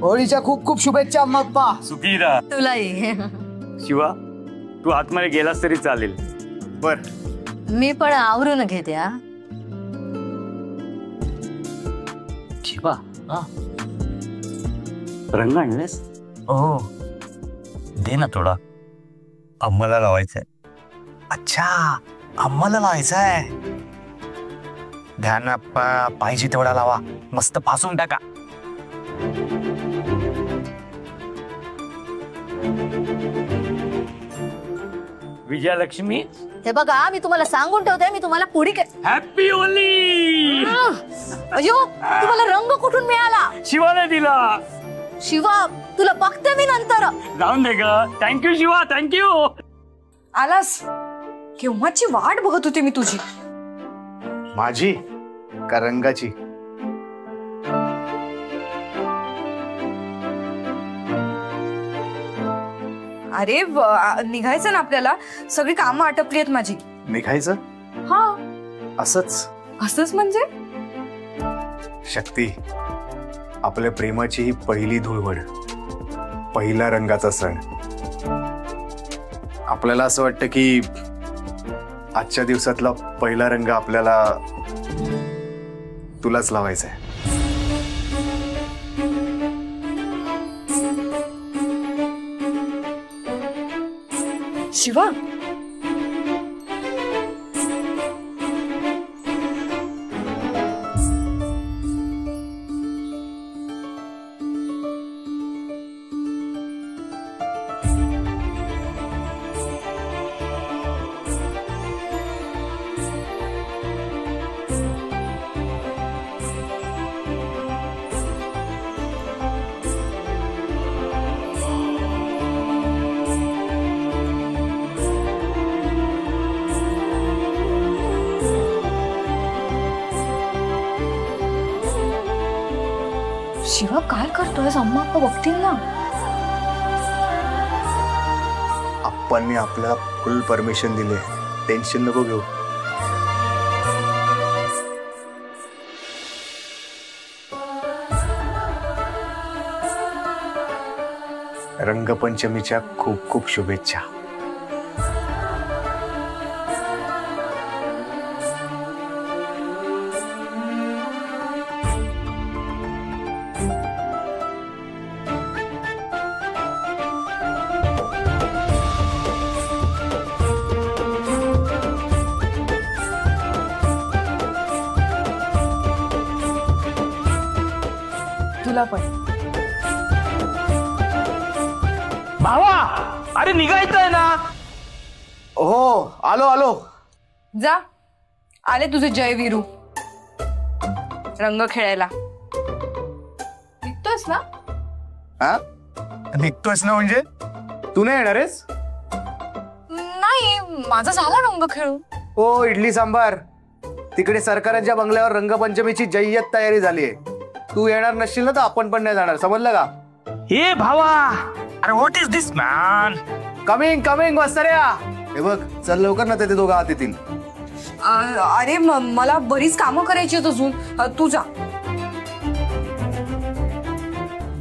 होळीच्या खूप खूप शुभेच्छा अम्मा पप्पा. सुखी राहा. तुलाही. शिवा तू आतमध्ये गेलास तरी चालेल. बर मी पण आवरून घेते. हा शिवा रंग आणलेस? हो दे ना थोडा. अम्माला लावायचंय. अच्छा अम्माला लावायचंय. ध्यान पाहिजे तेवढा लावा. मस्त फासून टाका. विजयालक्ष्मी हे बघा मी तुम्हाला सांगून ठेवते. मी तुम्हाला पुढी हॅपी होली. अयो तुम्हाला रंग कुठून मिळाला? शिवाने दिला. शिवा तुला बघते मी नंतर. जाऊन दे ग. Thank you Shiva thank you. आलास. केव्हाची वाट बघत होते मी तुझी. माझी का रंगाची? अरे निघायचं ना आपल्याला. सगळी कामं आटपली आहेत माझी. निघायचं? हा असंच? असंच म्हणजे? शक्ती आपल्या प्रेमाची ही पहिली धुळवड, पहिला रंगाचा सण. आपल्याला असं वाटतं की आजच्या दिवसातला पहिला रंग आपल्याला तुलाच लावायचा आहे. शिवा शिवा काय करतोय? अम्मा अप्पा बघतील ना. आप्पांनी आपल्याला फुल परमिशन दिले. टेन्शन नको घेऊ. रंगपंचमीच्या खूप खूप शुभेच्छा. तुला पण. भावा अरे निघायचंय ना. हो आलो आलो. जा आले तुझे जय वीरू. रंग खेळायला निघतोस ना? हा निघतोयस ना? म्हणजे तू नाही येणार आहेस? नाही माझा झाला रंग खेळून. हो इडली सांबार. तिकडे सरकारांच्या बंगल्यावर रंगपंचमीची जय्यत तयारी झाली आहे. तू येणार नसशील ना तर आपण पण नाही जाणार. समजलं का? हे भावा अरे what is this man. Coming coming वस्तर्या. हे बघ चल लवकर ना. ते दोघं आत येतील. अरे मला बरीच कामं करायची आहेत अजून. तू जा.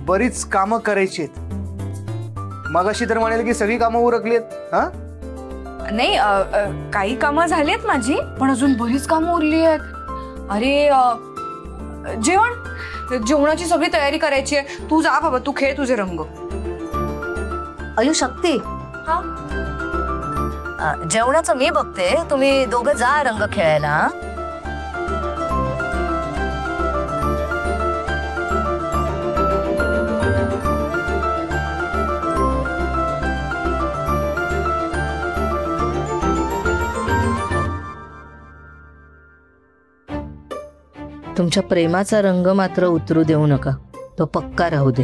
बरीच कामं करायची आहेत? मगाशी तर म्हणाले की सगळी कामं उरकली आहेत. हा नाही काही कामं झालीत माझी पण अजून बरीच कामं उरली आहेत. अरे जेवणाची सगळी तयारी करायची आहे. तू जा बाबा. तू खेळ तुझे रंग. अयो शक्ती. हा जेवणाचं मी बघते. तुम्ही दोघं जा रंग खेळायला. तुमच्या प्रेमाचा रंग मात्र उतरू देऊ नका. तो पक्का राहू दे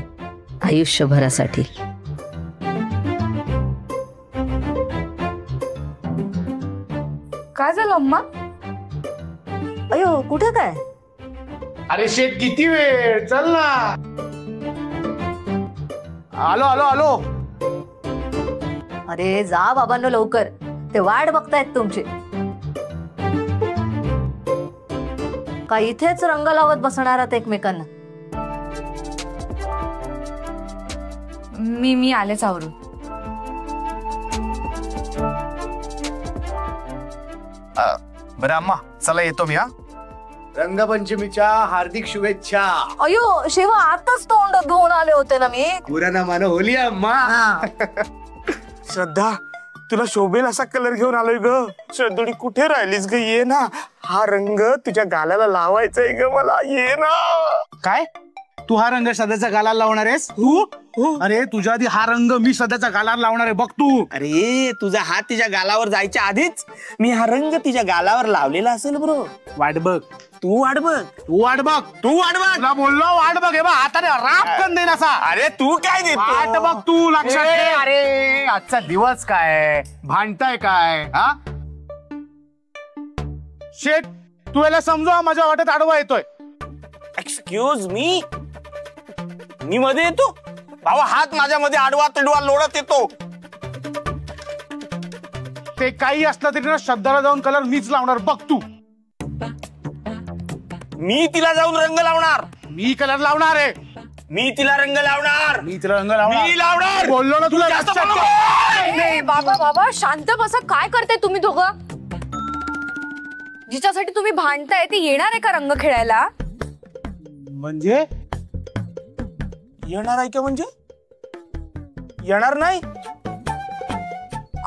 आयुष्यभरासाठी. काय झालं अम्मा? अयो कुठे काय? अरे शेत किती वेळ. चल ना. आलो आलो आलो. अरे जा बाबांनो लवकर. ते वाट बघतायत तुमची. का इथेच रंग लावत बसणार आहात एकमेकांना? मी आलेच आवरून. बरं अम्मा, चला येतो मी. हा, रंगपंचमीच्या हार्दिक शुभेच्छा. अयो शिवा, आताच तोंड धुवून आले होते ना मी. पुराना मान होली अम्मा. श्रद्धा, तुला शोभेल असा कलर घेऊन आलोय ग. श्रद्धुडी कुठे राहिलीस ग? ये ना, हा रंग तुझ्या गालाला लावायचाय ग मला. ये ना. काय तू हा रंग सध्याच्या गालाला लावणार आहेस? तू अरे तुझ्या आधी हा रंग मी सध्याच्या गालाला लावणार आहे, बघ तू. अरे तुझा हात तिच्या गालावर जायच्या आधीच मी हा रंग तिच्या गालावर लावलेला असेल ब्रो. वाट बघ, तू वाट बघ, तू वाट बघ, तू वाट बघ. तुला बोललो वाट बघ. हे बघ, हाताने राप कन देईन असा. अरे तू काय वाट देतो? बघ तू, लक्षात ठेव. अरे आजचा दिवस काय, भांडताय काय? हा, शेट तू याला समजवा, माझ्या वाटेत आडवा येतोय. एक्सक्यूज मी मध्ये येतो भावा. हात माझ्या मध्ये आडवा तिडवा लोळत येतो. ते काही असलं तरी ना श्रद्धाला जाऊन कलर मीच लावणार, बघ तू. मी तिला जाऊन रंग लावणार. मी कलर लावणार आहे. मी तिला रंग लावणार. मी तिला रंग लावणार. मी लावणार. बोललो ना तुला, जास्त लक्षात बोलू ठेव. नको. ए, बाबा शांत बसा. काय करताय तुम्ही दोघं? जिच्यासाठी तुम्ही भांडताय ती येणार आहे का रंग खेळायला? म्हणजे येणार आहे का? म्हणजे येणार नाही.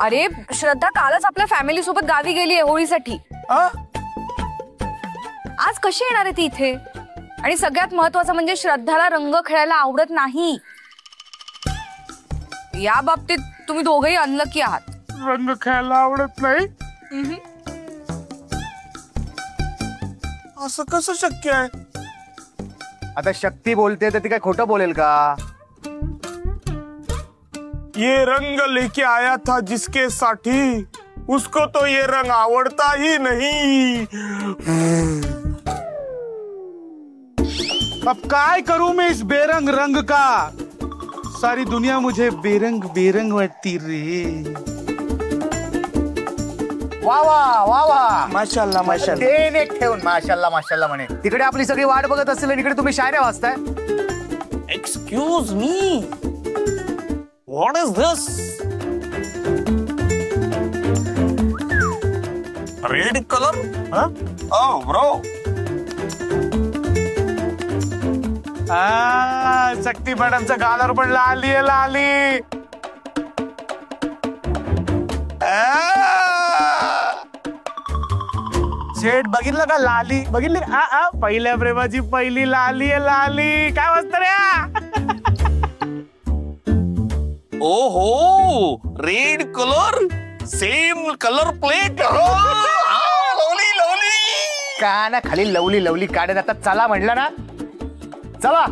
अरे श्रद्धा कालच आपल्या फॅमिली सोबत गावी गेली आहे होळीसाठी. आ? आज कशी येणार आहे ती इथे? आणि सगळ्यात महत्वाचं म्हणजे श्रद्धाला रंग खेळायला आवडत नाही. या बाबतीत तुम्ही दोघेही अनलकी आहात. रंग खेळायला आवडत नाही? असं कसं शक्य आहे? आता शक्ती बोलते तर ती काय खोटं बोलेल का? ये रंग लेके आया था जिसके साठी, उसको तो ये रंग आवडता ही नहीं. अब काय करूं मैं इस बेरंग रंग का? सारी दुनिया मुझे बेरंग बेरंग वाटती रे. वा वा वा वा, माशाल्लाह माशाल्लाह. देन एक ठेवून माशाल्लाह माशाल्लाह म्हणे. तिकडे आपली सगळी वाट बघत असतील आणि इकडे तुम्ही शायऱ्या वाचताय. Excuse me, what is this? Red colour? Oh bro. Shakti मॅडमच्या गालावर पण लाली आहे, लाली. शेट बघितलं का? लाली बघितली? पहिल्या प्रेमाची पहिली लाली आहे, लाली. काय वाजत रे? ओहो, red colour, same colour plate. Lovely lovely. काना खाली लवली लवली काढत. आता चला म्हणलं ना, चला.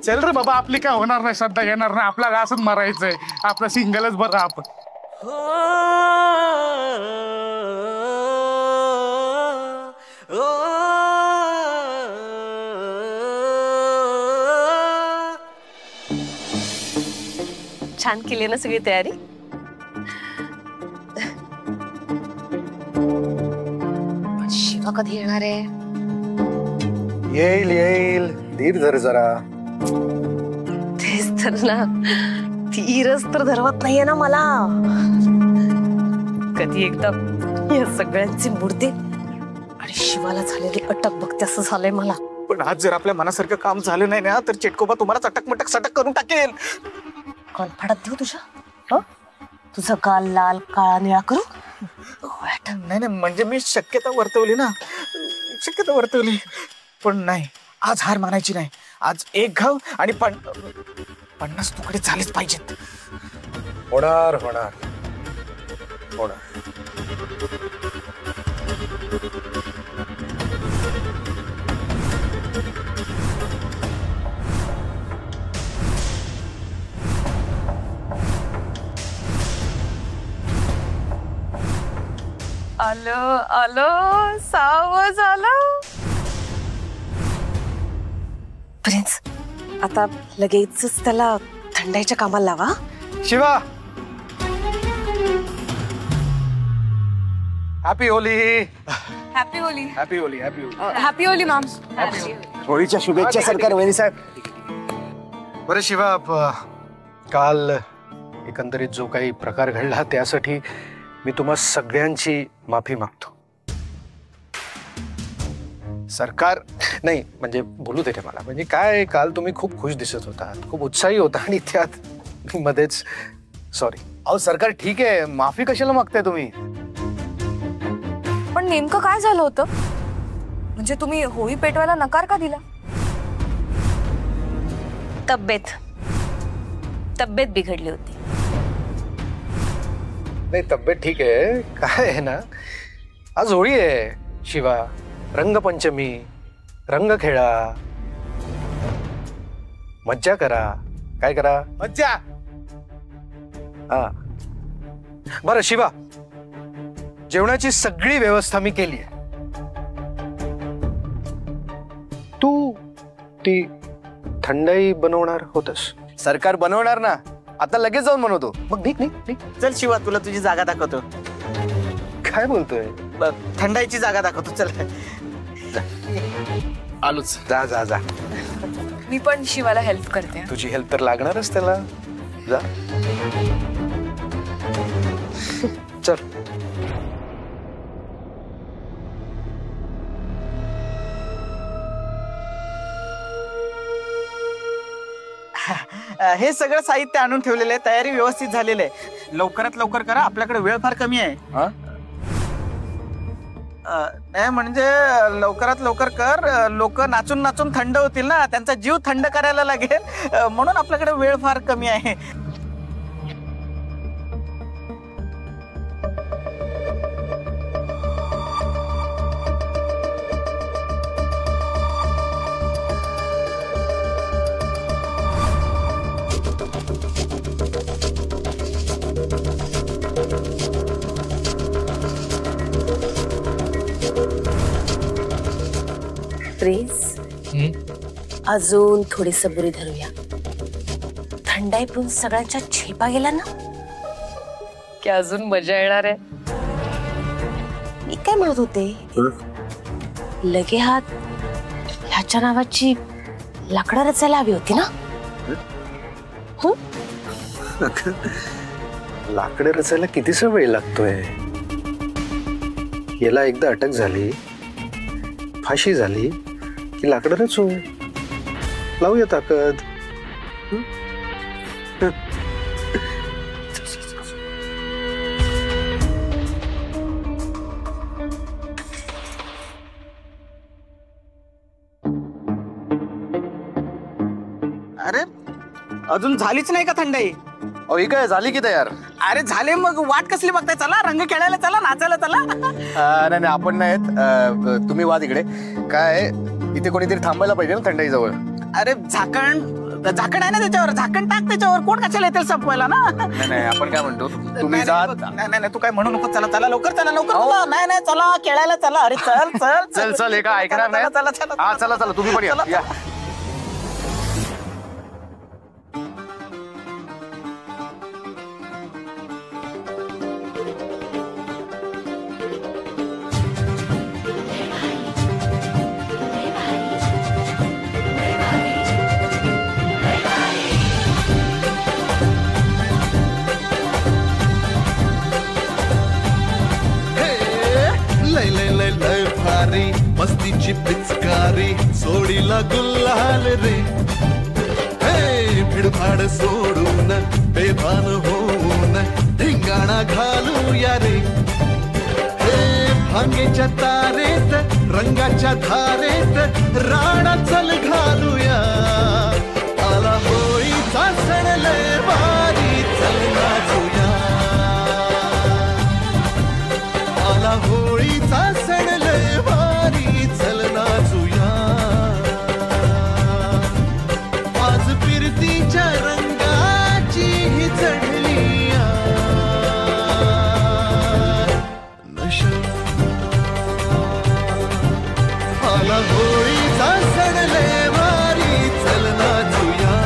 चल रे बाबा, आपली काय होणार नाही, श्रद्धा घेणार नाही. आपला घासच मारायचंय, आपलं सिंगलच बरं आपण. छान केली ना सगळी तयारी. शिवा कधी येणार आहे? येईल येईल, धीर धर जरा. तेच तर ना, धीरच तर धरवत नाहीये ना मला. कधी एकदा या सगळ्यांचे मुर्दे आणि शिवाला झालेली अटक बघते असं झालंय मला. पण आज जर आपल्या मनासारखं काम झालं नाही ना, तर चेटकोबा तुम्हाला चटक मटक सटक करून टाकेल. कान फाडत देऊ तुझ्या? तुझा गाल लाल काळा निळा करू? नाही नाही, म्हणजे मी शक्यता वर्तवली ना, शक्यता वर्तवली. पण नाही, आज हार मानायची नाही. आज एक घाव आणि 50 तुकडे झालेच पाहिजेत. होणार होणार होणार. आलं आलं, सावं झालं. प्रिन्स, आता लगेच त्याला थंडाईच्या कामाला लावा. Shiva, happy Holy. Happy Holy. Happy Holy. Happy Holy. Happy Holy ma'am. होळीच्या शुभेच्छा सरकार वहिनी साहेब. बरं शिवा, काल एकंदरीत जो काही प्रकार घडला त्यासाठी मी तुम्हा सगळ्यांची माफी मागतो. सरकार नाही म्हणजे बोलू दे रे मला. म्हणजे काय काल तुम्ही खूप खुश दिसत होता, खूप उत्साही होता आणि त्यात मध्येच सॉरी. अहो सरकार ठीक आहे, माफी कशाला मागताय तुम्ही? पण नेमकं काय झालं होतं? म्हणजे तुम्ही होळी पेटवायला नकार का दिला? तब्येत बिघडली होती. नाही तब्येत ठीक आहे. काय आहे ना, आज होळी आहे शिवा, रंगपंचमी, रंग खेळा, मज्जा करा. काय करा? मज्जा. हा बरं शिवा, जेवणाची सगळी व्यवस्था मी केली आहे. तू ती थंडाई बनवणार होतस. सरकार बनवणार ना, आता लगेच जाऊन बनवतो. मग निघ निघ निघ. चल शिवा, तुला तुझी जागा दाखवतो. काय बोलतोय? थंडाईची जागा दाखवतो. चल आलोच. जा जा जा. मी पण शिवाला हेल्प करते. तुझी हेल्प तर लागणारच त्याला. जा चल. हे सगळं साहित्य आणून ठेवलेलं आहे, तयारी व्यवस्थित झालेली आहे. लवकरात लवकर करा, आपल्याकडे वेळ फार कमी आहे. नाही म्हणजे लवकरात लवकर कर. लोक नाचून नाचून थंड होतील ना, त्यांचा जीव थंड करायला लागेल, म्हणून आपल्याकडे वेळ फार कमी आहे. प्लीज अजून थोडी सबुरी धरूया. थंडाई पिऊन सगळ्यांच्या झेपा गेला ना की अजून मजा येणार आहे. मी काय म्हणत होते, लगे हात ह्याच्या नावाची लाकडं रचायला हवी होती ना. लाकडं रचायला कितीसा वेळ लागतोय? याला एकदा अटक झाली, फाशी झाली की लाकडं रचू. लावूया ताकद. अरे अजून झालीच नाही का थंडाई? अहो ही काय झाली की तयार? अरे झाले, मग वाट कसली बघताय? चला रंग खेळायला, चला नाचायला चला. नाही नाही आपण नाही येत. तुम्ही वा तिकडे. काय इथे कोणीतरी थांबायला पाहिजे ना थंडाई जवळ. अरे झाकण आहे ना त्याच्यावर, झाकण टाक त्याच्यावर. कोण कशाला येतील संपवायला ना. नाही नाही आपण काय म्हणतो, तुम्ही जा. नाही नाही तू काय म्हणू नको. चला चला लवकर, चला लवकर. चला. नाही नाही चला खेळायला चला. अरे चल चल चल चल हे काय ऐकणार नाही. चला चला हा चला चला तुम्ही पण या. मस्तीची पिचकारी सोडीला गुल्हाल रे. हे भिडभाड सोडून बेभान होऊन धिंगाणा घालूया रे. हे भांगेच्या तारेत रंगाच्या धारेत राणा चल घालूया. आला होळीचा सण लय भारी चल नाचूया. आला होळीचा सण लय भारी चल नाचूया. आज फिरतीच्या रंगाची ही चढली नशा. आला होळीचा सण लय भारी चल नाचूया.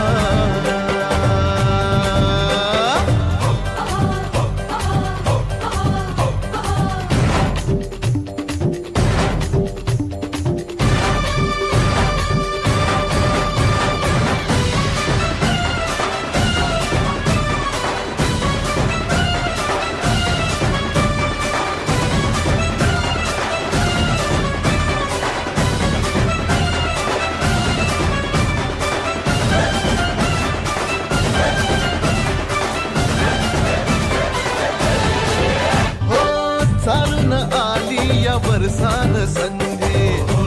संधी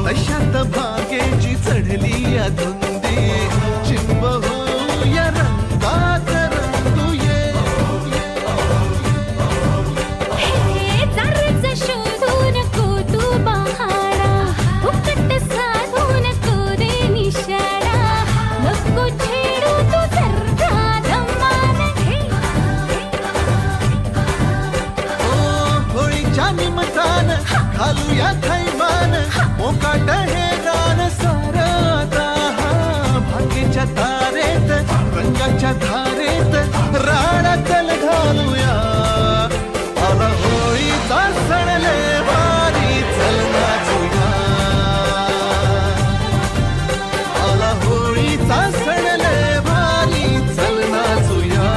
तशात भाग्याची चढली या धुंदी चिंब होऊया रंगात रंगूये घालूया थैमान मोकाट हे रान सारता भाग्याच्या तारेत रंगाच्या धारेत राणा चल घालूया आला होळीचा सण लय भारी चल नाचूया आला होळीचा सण लय भारी चल नाचूया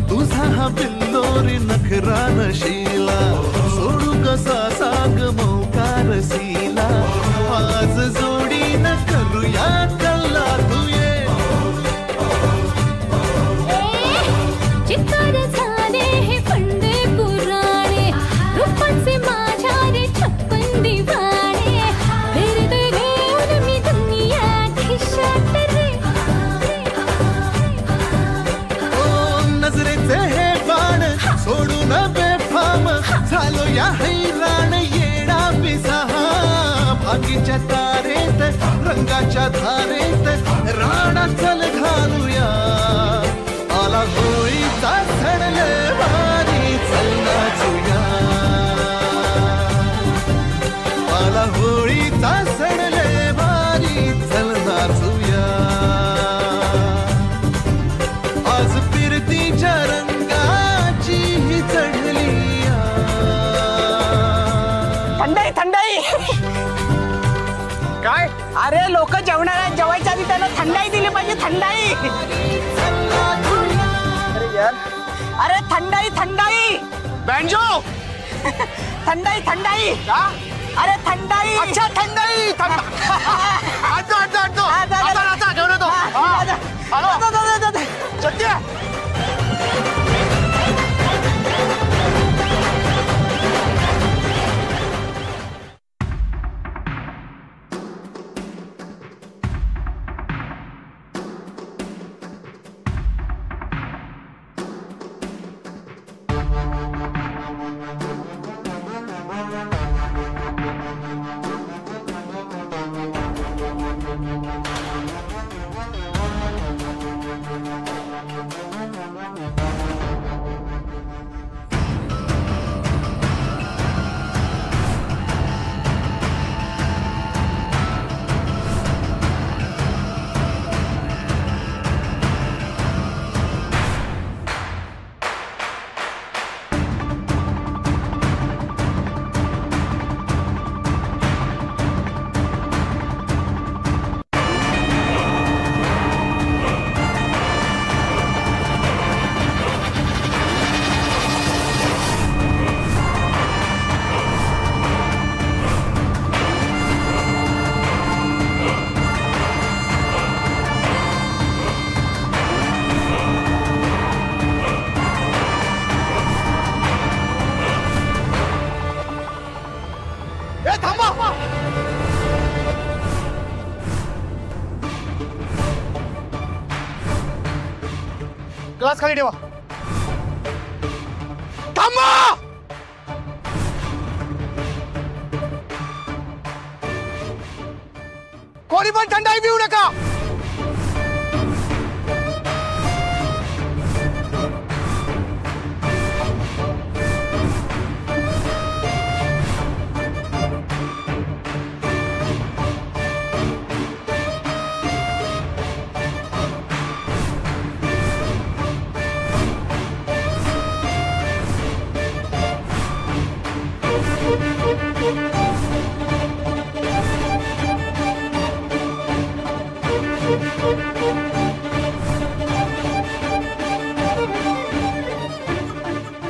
तुझा हा बिल्लोरी नखरा नशीला सोडू कसा सांग मौकार सीला आज जोडीनं करूया कल्ला तुये चित्कार झाले हे फंडे पुराणे रूपाचे माझ्या रे छप्पन दिवाणे फिरते घेऊन मी दुनिया खिशात रे ओ नजरेचे हे बाण सोडून बेफाम झालो या हैराण येडा पिसाहा भाग्याच्या तारेत रंगाच्या धारेत राणा चल घालूया आला होळीचा सण लय भारी चल नाचूया आला होळीचा सण लय भारी चल नाचूया आज फिरतीच्या रंगाची ही चढली थंडाई थंडाई काय अरे लोक जेवणाला जेवायच्या आधी त्यांना थंडाई दिली पाहिजे थंडाई अरे यार अरे थंडाई थंडाई बँजो थंडाई थंडाई अरे थंडाई अच्छा थंडाई ग्लास खाली ठेवा थांबा कोणी पण थंडाई पिऊ नका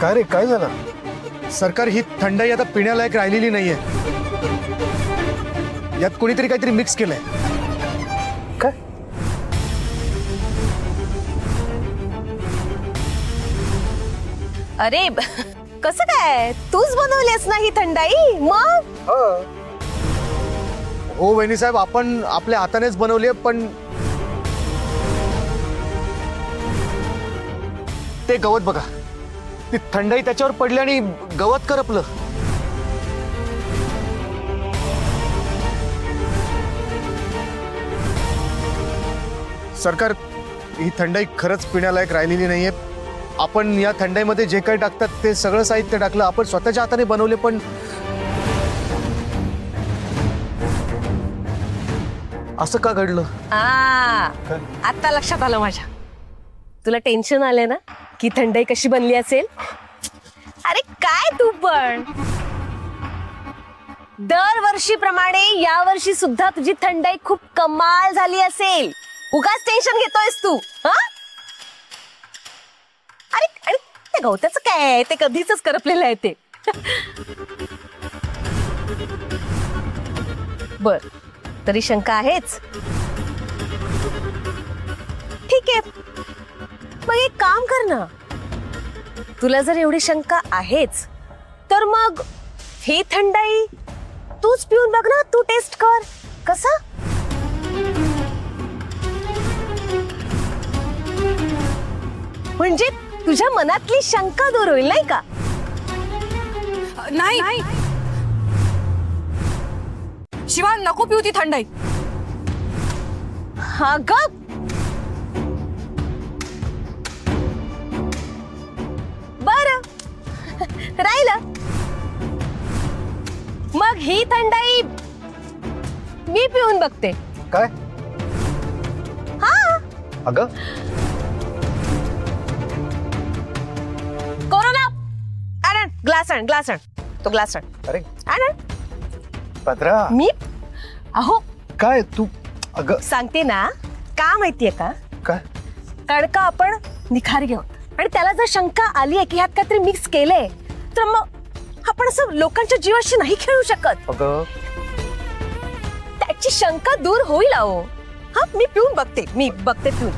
काय रे काय झालं? सरकार ही थंडाई आता पिण्यालायक राहिलेली नाहीये. यात कोणीतरी काहीतरी मिक्स केलंय. काय? अरे कसं काय? तूच बनवलीस ना ही थंडाई? मग हो वहिनी साहेब, आपण आपल्या हातानेच बनवली, पण ते गवत बघा, ती थंडाई त्याच्यावर पडली आणि गवत करपलं. सरकार, ही थंडाई खरंच पिण्यालायक राहिलेली नाहीये. आपण या थंडाईमध्ये जे काही टाकतात ते सगळं साहित्य टाकलं, आपण स्वतःच्या हाताने बनवले, पण असं का घडलं? आता लक्षात आलं माझ्या. तुला टेन्शन आलंय ना की थंडाई कशी बनली असेल? अरे काय तू पण दरवर्षीप्रमाणे यावर्षी सुद्धा तुझी थंडाई खूप कमाल झाली असेल. उगाच टेन्शन घेतोयस तू. अरे अरे ते गवताचं काय, ते कधीच करपलेलं आहे ते. बर, तरी शंका आहेच. ठीक आहे, मग एक काम कर ना. तुला जर एवढी शंका आहेच तर मग ही थंडाई तूच पिऊन बघ ना. तू टेस्ट कर कसा. म्हणजे तुझ्या मनातली शंका दूर होईल, नाही का? नाही शिवा, नको पिऊ ती थंडाई. हा गप. बरं राहिलं. मग ही थंडाई मी पिऊन बघते. काय? हा, अगं कोरोना आण, ग्लास आण, ग्लास आण, तो ग्लास आण. अरे आण. पत्रा, मी अहो काय तू? अगं सांगते ना, का माहितीये का? काय? कारण का आपण निखार घेऊ आणि त्याला जर शंका आली आहे की ह्यात काहीतरी मिक्स केलंय, तर मग आपण असं लोकांच्या जीवाशी नाही खेळू शकत. अगं त्याची शंका दूर होईल. अहो हा, मी पिऊन बघते, मी बघते पिऊन.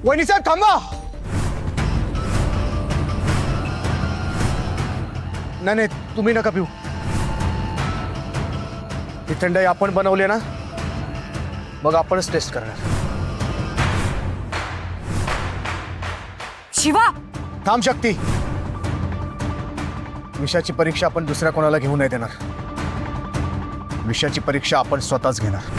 वहिनी साहेब थांबा. नाही नाही, तुम्ही नका पिऊ. ही थंडाई आपण बनवली ना, मग आपणच टेस्ट करणार. शिवा, थांब शक्ती. विषाची परीक्षा आपण दुसऱ्या कोणाला घेऊ नाही देणार. विषाची परीक्षा आपण स्वतःच घेणार.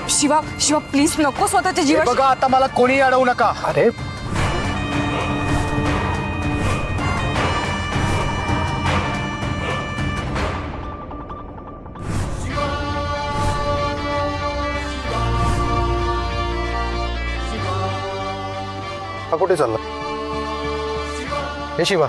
शिवा शिवा प्लीज नको स्वतःच्या हे जीवाशी. बघा, आता मला कोणी अडवू नका. अरे हा कुठे चालला? हे शिवा,